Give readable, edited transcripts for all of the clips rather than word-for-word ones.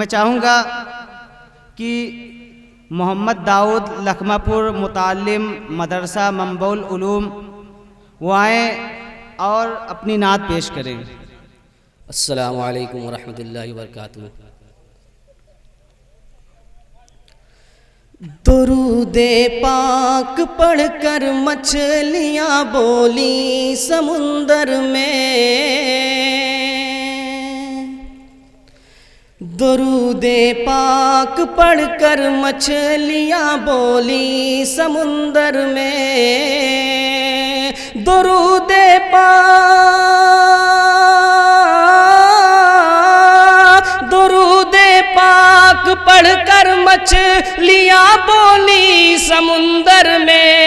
میں چاہوں گا کہ محمد داؤد لکھمہ پور متعلم مدرسہ منبع العلوم وہ آئیں اور اپنی نعت پیش کریں۔ السلام علیکم ورحمۃ اللہ وبرکاتہ۔ درود پاک پڑھ کر مچھلیاں بولی سمندر میں، درود پاک پڑھ کر مچھلیاں بولی سمندر میں، درود پاک پڑھ کر مچھلیاں بولی سمندر میں،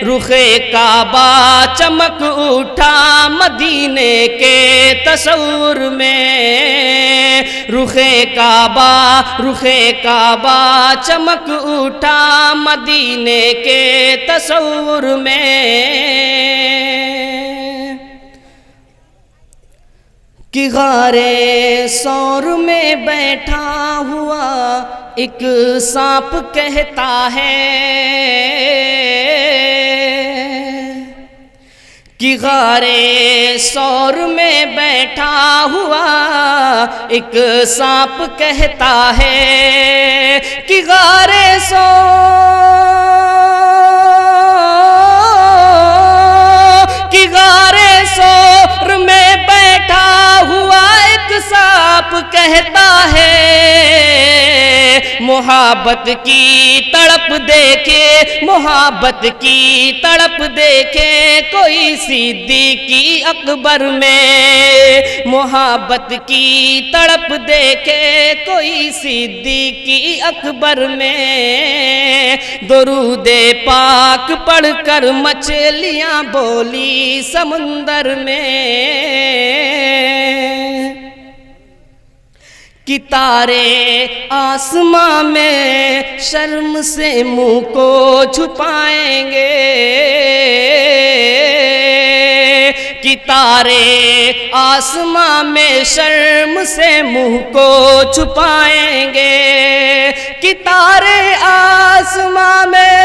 رخ کعبہ چمک اٹھا مدینے کے تصور میں، رخ کعبہ چمک اٹھا مدینے کے تصور میں، کہ غار ثور میں بیٹھا ہوا ایک سانپ کہتا ہے، کہ غار ثور میں بیٹھا ہوا ایک سانپ کہتا ہے، کہ غار ثور میں بیٹھا ہوا ایک سانپ کہتا ہے، محبت کی تڑپ دیکھے، محبت کی تڑپ دیکھے کوئی صدیقی اکبر میں، محبت کی تڑپ دیکھے کوئی صدیقی اکبر میں، درود پاک پڑھ کر مچھلیاں بولی سمندر میں، کہ تارے آسماں میں شرم سے منہ کو چھپائیں گے، کہ تارے آسماں میں شرم سے منہ کو چھپائیں گے، کہ تارے آسماں میں،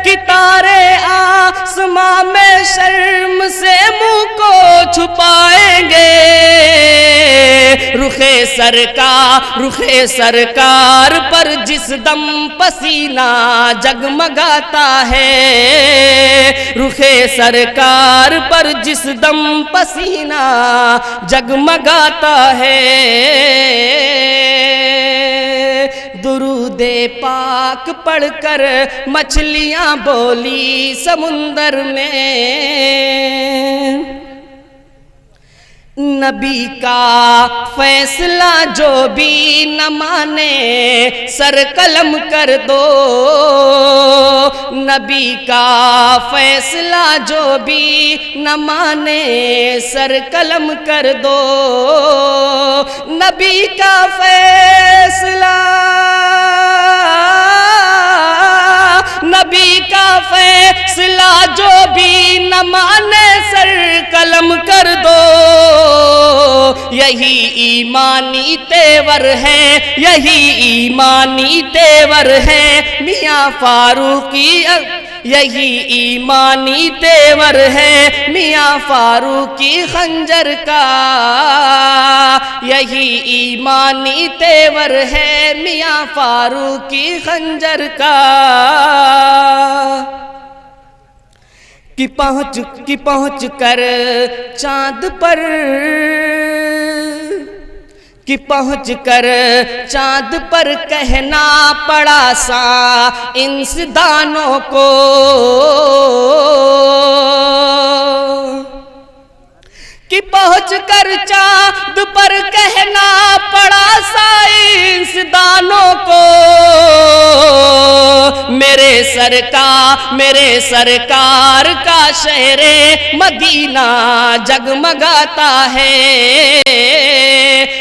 کہ تارے آسماں میں شرم سے منہ کو چھپائیں گے، رخ سرکار پر جس دم پسینہ جگمگاتا ہے، رخ سرکار پر جس دم پسینہ جگمگاتا ہے، درود پاک پڑھ کر مچھلیاں بولی سمندر میں، نبی کا فیصلہ جو بھی نہ مانے سر قلم کر دو، نبی کا فیصلہ جو بھی نہ مانے سر قلم کر دو، نبی کا فیصلہ جو بھی نہ مانے سر قلم کر دو، یہی ایمانی تیور ہے، یہی ایمانی تیور ہے میاں فاروقی، یہی ایمانی تیور ہے میاں فاروقی خنجر کا، یہی ایمانی تیور ہے میاں فاروقی خنجر کا، کہ پہنچ کر چاند پر، کہ پہنچ کر چاند پر کہنا پڑا سائنسدانوں کو، کہ پہنچ کر چاند پر کہنا پڑا سائنسدانوں کو، میرے سرکار کا شہر مدینہ جگمگاتا ہے،